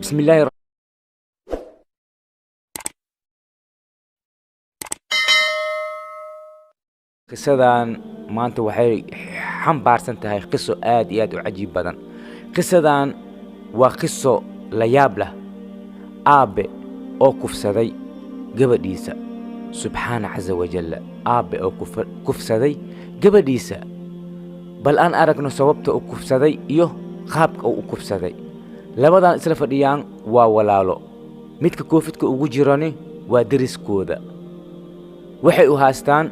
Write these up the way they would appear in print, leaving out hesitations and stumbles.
بسم الله qisadan maanta waxay xambaarsan tahay qiso aad iyo aad u cajiib badan. Qisadan waa qiso la yaab leh. Aabe oo kufsaday gabadhiisa. Subxaana caza wajalla. Aabe oo kufsaday gabadhiisa. Bal aan aragno sababta uu kufsaday iyo qaabka uu kufsaday. Labadan isla fadhiyaan waa walaalo. Midka koofidka ugu jirani waa deriskooda. Waxay u haastaan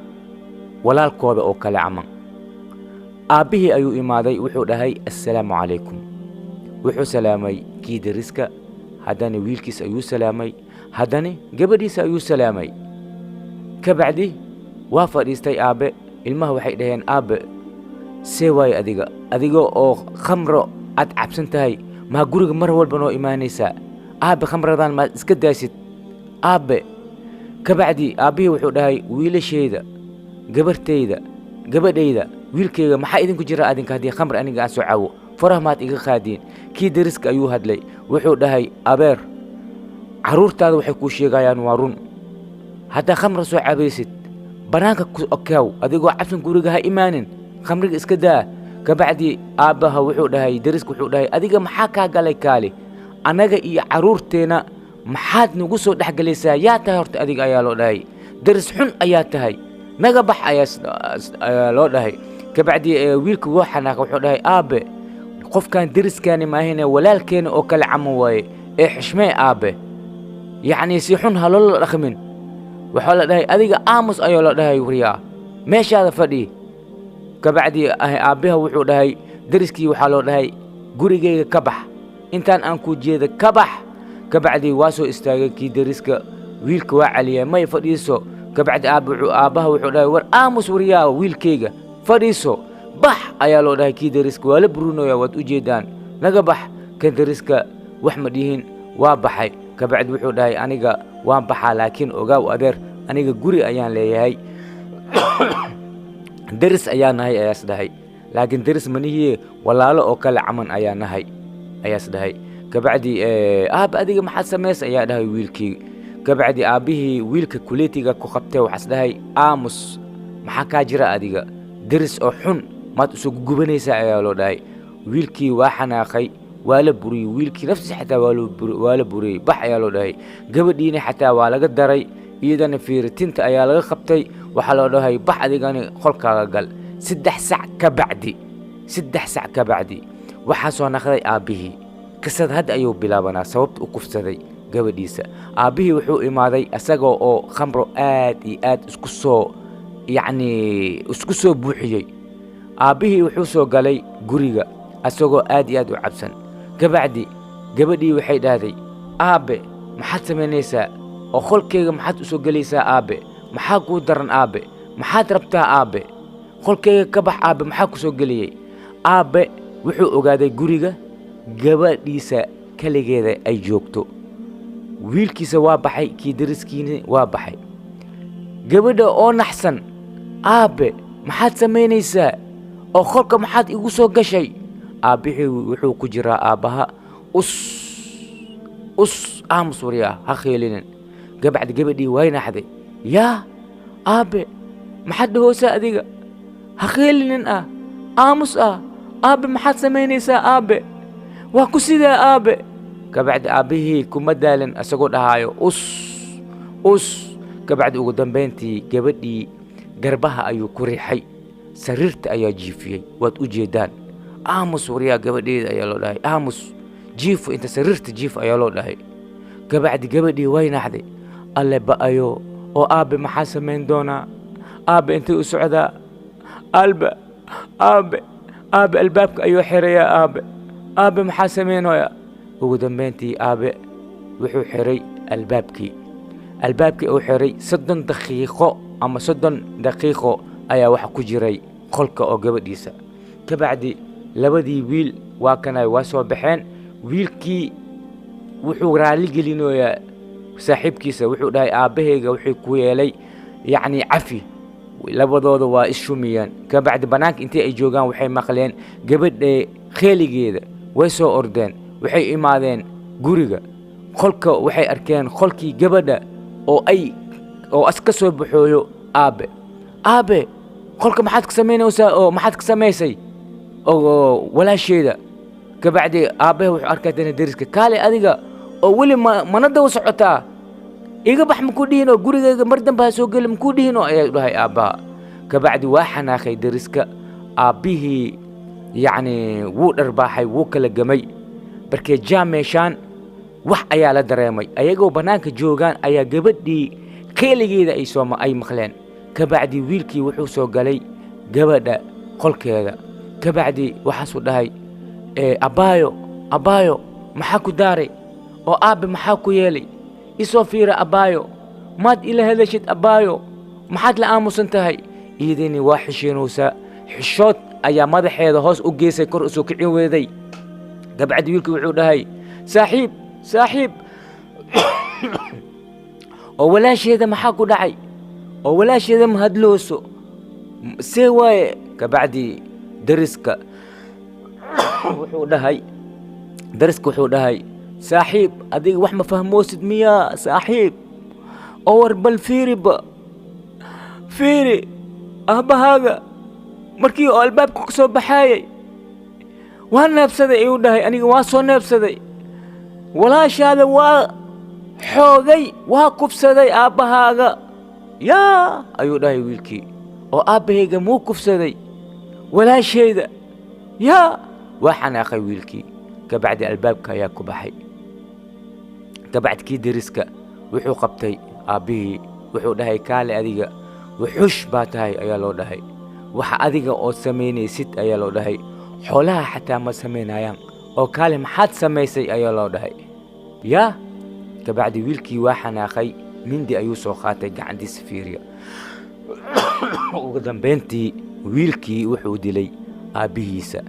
walaalkooda oo kale caman. Aabihii ayuu imaaday wuxuu dhahay assalaamu calaykum. Wuxuu salaamay kii deriska, haddana wiilkiis ayuu salaamay, haddana gabadhiisa ayuu salaamay. Ka bacdi waa fadhiistay aabe. Ilmaha waxay dhaheen aabe see waaye adiga oo khamro aad cabsan tahay maa guriga mar walba noo imaanaysaa. Aabe khamradan maad iska daasid aabe. Ka bacdi aabihii wuxuu dhahay wiilashayda, gabartayda, gabadhayda, wiilkayga maxaa idinku jira adinka haddii khamr aniga aan soo caawo faraha maad iga qaadiin. Kii deriska ayuu hadlay wuxuu dhahay abeer carruurtaada waxay kuu sheegayaan waa run. haddaa khamra soo cabaysid bannaanka ku okaaw adigoo cabsan guriga ha imaanin, khamriga iska daa. Ka bacdi aabbaha wuxuu dhahay deriska wuxuu dhahay adiga maxaa kaa galay kaali annaga iyo carruurteenna maxaad nagu soo dhex galaysaa? yaa tahay horta adiga ayaa loo dhahay. deris xun ayaa tahay, naga bax ayaa loo dhahay. Ka bacdi wiilka wuu xanaaqay wuxuu dhahay aabe qofkan deriskaani maahine walaalkeena oo kale caman waaye ee xishmee aabe, yacni si xun ha loola dhaqmin. waxaa la dhahay adiga aamus ayaa loo dhahay wariyaa meeshaada fadhi. ka bacdi aabbaha wuxuu dhahay deriskii waxaa loo dhahay gurigayga ka bax, intaan aan ku jeeda ka bax. ka bacdi waa soo istaagay kii deriska, wiilka waa caliyay may fadhiiso. ka bacdi aabbaha wuxuu dhahay war aamus wariyaa wiilkayga fadhiiso bax ayaa loo dhahay. kii deriska waa la burinoya waad u jeedaan, naga bax. kan deriska wax ma dhihin waa baxay. ka bacdi wuxuu dhahay aniga waan baxaa laakiin ogaaw adeer aniga guri ayaan leeyahay deris ayaa nahay ayaas dhahay, laakiin deris manihiye walaalo oo kale caman ayaa nahay ayaas dhahay. ka bacdi aabe adiga maxaad samaysay ayaa dhahay wiilkii. ka bacdi aabbihii wiilka kuleetiga ku qabtay waxaas dhahay aamus maxaa kaa jira adiga, deris oo xun maad usoo gubanaysaa ayaa loo dhahay. wiilkii waa xanaaqay waa la buriyey, wiilkii naftiisa xataa waa la buriyey bax ayaa loo dhahay. gabadhiina xataa waa laga daray, iyadana fiiritinta ayaa laga qabtay. waxaa loo dhahay bax adigani qolkaaga gal. 3 sac ka bacdi waxaa soo naqday aabbihii. qisada hadda ayuu bilaabanaa sababta u kufsaday gabadhiisa. aabbihii wuxuu imaaday asagoo oo khamro aad iyo aad isku soo buuxiyey. aabbihii wuxuu soo galay guriga asagoo aad iyo aad u cabsan. ka bacdi gabadhii waxay dhahday aabe maxaad samaynaysaa oo qolkayga maxaad u soo gelaysaa aabe, maxaa kuu daran aabe, maxaad rabtaa aabe, qolkayga ka bax aabe maxaa ku soo geliyey. aabe wuxuu ogaaday guriga gabadhiisa kaligeeda ay joogto. wiilkiisa waa baxay, kii deriskiina waa baxay. gabadha oo naxsan aabe maxaad samaynaysaa oo qolka maxaad igu soo gashay. aabbihii wuxuu ku jiraa aabbaha aamus wariyaa ha khiilinin. ka bacdi gabadhii way naxday yaa aabe maxaad dhahoosaa adiga, ha khiilinin aamus aabe maxaad samaynaysaa aabe, waa ku sidaa aabe. ka bacdi aabbihii kuma daalin asagoo dhahaayo ka bacdi ugu dambayntii gabadhii garbaha ayuu ku riixay, sariirta ayaa jiifiyey waad u jeedaan. aamus wariyaa gabadheeda ayaa loo dhahay, aamus jiifo inta sariirta jiif ayaa loo dhahay. ka bacdi gabadhii way naxday alle ba'ayo oo aabe maxaa samayn doonaa, aabe intay u socdaa, aabe albaabka ayuu xirayaa, aabe maxaa samaynoya. ugu dambayntii aabe wuxuu xiray albaabkii uu xiray 30 daqiiqo ayaa waxa ku jiray qolka oo gabadhiisa. ka bacdi labadii wiil waa kanay waa soo baxeen. wiilkii wuxuu raali gelinoyaa saaxiibkiisa, wuxuu dhahay aabbahayga wuxuu ku yeelay yacni cafi. labadooda waa isshumiyeen. ka bacdi bannaanka intii ay joogaan waxay maqleen gabadha kheeligeeda way soo ordeen waxay imaadeen guriga qolka waxay arkeen qolkii gabadha oo aska soo baxooyo aabe qolka maxaad ka samaynaysaa oo maxaad ka samaysay oo walaasheeda kabacdi aabe wuxuu arkay dana deriska kaale adiga oo weli mana daw socotaa iga bax maku dhihin oo gurigayga mar dambe ha soo geli maku dhihin oo ayaa dhahay aabbaha kabacdi waa xanaaqay deriska aabbihii yacni wuu dharbaaxay wuu kala gamay barkee meeshaan wax ayaa la dareemay ayagoo bannaanka joogaan ayaa gabadhii qeeligeeda ay maqleen kabacdi wiilkii wuxuu soo galay gabadha qolkeeda kabacdi waxaasuu dhahay abbaayo maxaa ku daaray oo aabbe maxaa ku yeelay isoo fiira abbaayo maad ila hadashid abbaayo maxaad la aamusan tahay iidini waa xishiinaysaa xishood ayaa madaxeeda hoos u geysay kor usoo kicin weeday kabacdi wiilkii wuxuu dhahay saaxiib oo walaasheeda maxaa ku dhacay oo walaasheeda ma hadlooso see waaye kabacdi deriska wuxuu dhahay saaxiib adiga wax ma fahmoosid miyaa saaxiib oo war bal fiiri aabbahaaga markii oo albaabka ka soo baxaayay waa neebsaday ayuu dhahay aniga waa soo neebsaday walaashaada waa xoogay waa kufsaday aabbahaaga yaa ayuu dhahay wiilkii oo aabbahayga muu kufsaday walaashayda yaa waa xanaaqay wiilkii kabacdi albaabka ayaa ku baxay kabacdi kii deriska wuxuu qabtay aabbihii wuxuu dhahay kaale adiga wuxush baa tahay ayaa loo dhahay waxa adiga oo samaynaysid ayaa loo dhahay xoolaha xataa ma samaynayaan oo kaale maxaad samaysay ayaa loo dhahay yaa kabacdi wiilkii waa xanaaqay mindi ayuu soo qaatay gacantiisa fiiriya ugu dambayntii wiilkii wuxuu dilay aabbihiisa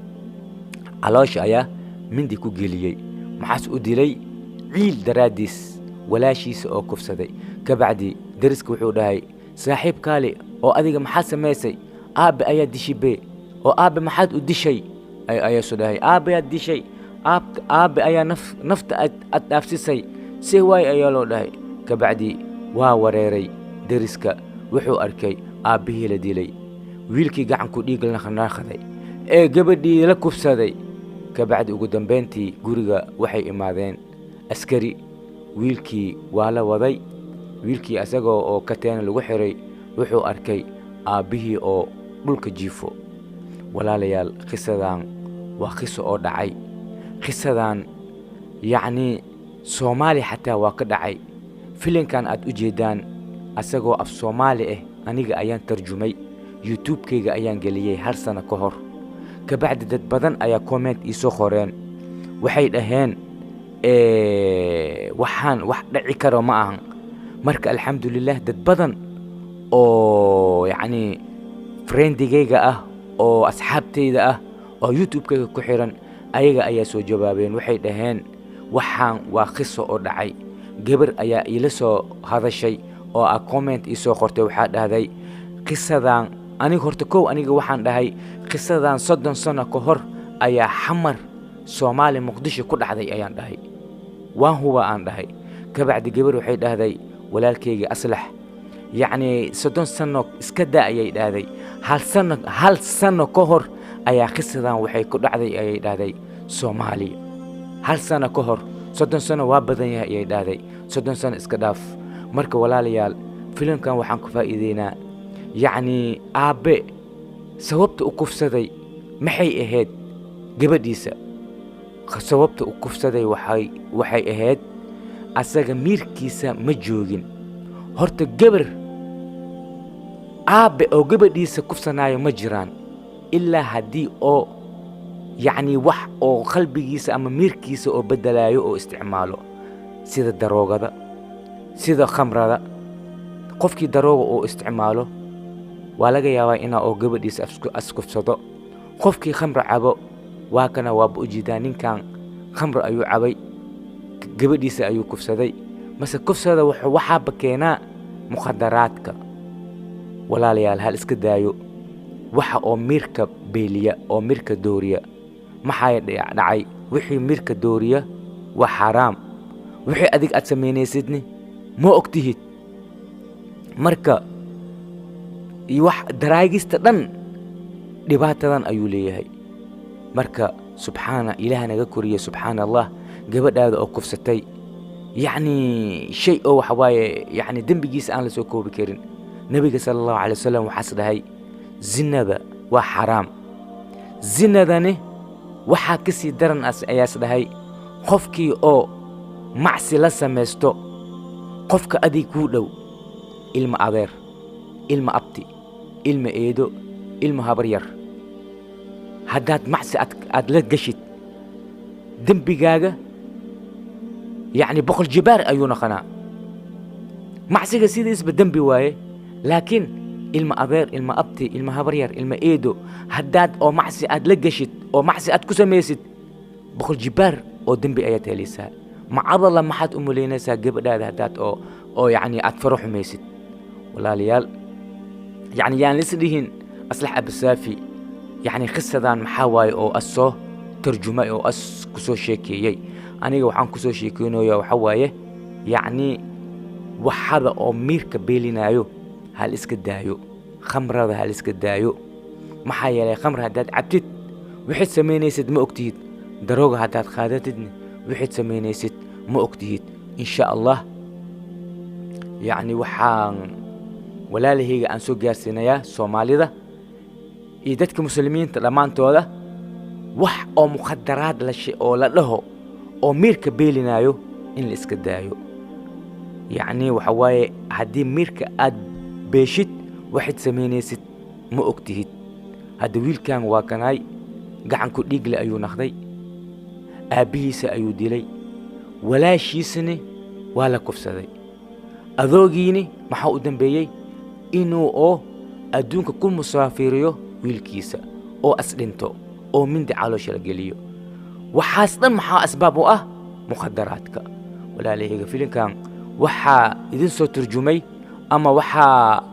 caloosha ayaa mindi ku geliyey maxaas u dilay ciil daraaddiis walaashiisa oo kufsaday kabacdi deriska wuxuu dhahay saaxiib kaale oo adiga maxaad samaysay aabbe ayaa dishibe oo aabbe maxaad u dishay ayaasu dhahay aabbe aad dishay aabbe ayaa nafta aad dhaafsisay see waay ayaa loo dhahay kabacdi waa wareeray deriska wuxuu arkay aabbihii la dilay wiilkii gacanku dhiig naqnaqday ee gabadhii la kufsaday kabacdi ugu dambayntii guriga waxay imaadeen askari wiilkii waa la waday wiilkii asagoo oo kateena lagu xiray wuxuu arkay aabbihii oo dhulka jiifo walaalayaal qisadan waa qiso oo dhacay qisadan yacni soomaali xataa waa ka dhacay filinkan aad u jeedaan asagoo af soomaali ah aniga ayaan tarjumay youtube-kayga ayaan geliyey hal sano ka hor kabacdi dad badan ayaa comment ii soo qoreen waxay dhaheen waxaan wax dhici karo ma ahan marka alxamdulilah dad badan oo yacni friendigayga ah oo asxaabtayda ah oo youtube-kayga ku xiran ayaga ayaa soo jawaabeen waxay dhaheen waxaan waa qiso oo dhacay gabar ayaa iila soo hadashay oo comment ii soo qortay waxaa dhahday qisadan aniga waxaan dhahay qisadan 30 sano ka hor ayaa xamar Soomaali Muqdisho ku dhacday ayaan dhahay waan huwa aan dhahay kabacdi gabar waxay dhahday walaalkayga aslax yacni 30 sano iska daa ayay dhahday hal sano ka hor ayaa qisadan waxay ku dhacday ayay dhahday Soomaaliya hal sano ka hor 30 sano waa badan yahay ayay dhahday 30 sano iska dhaaf marka walaalayaal filimkan waxaan ku faa'iideynaa yacni aabe sababta u kufsaday maxay ahayd gabadhiisa sababta u kufsaday waxay ahayd asaga miirkiisa ma joogin horta gabar aabe oo gabadhiisa kufsanaayo ma jiraan ilaa haddii oo yacni wax oo qalbigiisa ama miirkiisa oo beddelaayo oo isticmaalo sida daroogada sida khamrada qofkii darooga oo isticmaalo waa laga yaabaa inaa oo gabadhiisa askufsado qofkii khamra cabo waa kana waaba u jiidaa ninkan khamra ayuu cabay gabadhiisa ayuu kufsaday mase kufsada waxaaba keenaa mukhadaraadka walaalayaal hal iska daayo waxa oo miirka beeliya oo miirka dooriya maxaa dhacay wixii miirka dooriya وحرام وحي أديك أتسميني سيدني ما أكتهد مركا درايقيس تدن دباتدان أيو ليهي مركا سبحانه إلهنا قكوريا سبحان الله قبل هذا أو كفستي يعني شيء أو حواي يعني دنبجيس أنا لسوكو بكيرين نبي صلى الله عليه وسلم وحسد هاي زنا وحرام زنا ذاني وحا كسي درن أياس هاي قفكي أو معسي لسميستو قفك أدي كودو إلما أبير إلما أبتي إلما إيدو إلما هبرير هداد معسي أدلت قشت دنبجاجة يعني بخل جبار أيونا خنا معسي قسيد اسم دنبي واي لكن إلما أبير إلما أبتي إلما هبرير إلما إيدو هداد أو معسي أدلت قشت أو معسي أدكسميست بخل جبار أو دنبي آيات هليسا مع الله ما حد أمولينيسا قبل هذا هداد أو يعني أتفرح ميست ولا ليال يعني لسديهن أصلح أبسافي يعني قصة ذان محاواي أو أسو ترجمة أو أس كسو شيكيي أنا وحان كسو شيكينو يا وحوايه يعني وحدا أو ميرك بيلينايو هل اسكدايو خمر هذا هل اسكدايو محايا لي خمر هداد عبتت وحيد سمينيسد ما أكتيد دروغ هداد خادتدني وحيد سمينيسد ما أكتيد إن شاء الله يعني وحان ولا لهيga aan soo gaarsiinaya Soomaalida iyo dadka muslimiinta dhamaantooda wax oo muqaddaraad la shay oo la dhaho oo miirka beelinayo in la iska daayo yani waxa waaye hadii miirka aad beeshid waxid sameynaysid ma ogtihid hada wiilkan waa kanay gacan ku dhiigle ayuu naqday aabihiisa ayuu dilay walaashiisna waa la kufsaday adoogiini maxaa u dambeeyay inuu oo adduunka ku musaafiriyo wiilkiisa oo asdhinto oo mindi caloosha la geliyo waxaas dhan maxaa asbaab u ah muqaddaraadka walaalahayga filimkan waxaa idin soo turjumay ama waxaa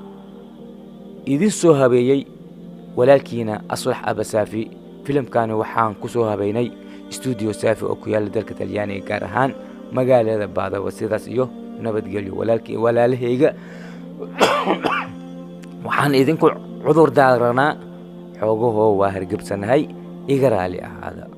idin soo habeeyay walaalkiina aslax abasaafi filimkan waxaan ku soo habeynay studio saafi oo ku yaala dalka Talyaaniga gaar ahaan magaalada Baadawa sidaas iyo nabadgelyo walaalahayga waxaan idinku cudur daaranaa xoogahoo waa hargabsanahay iga raali ahaada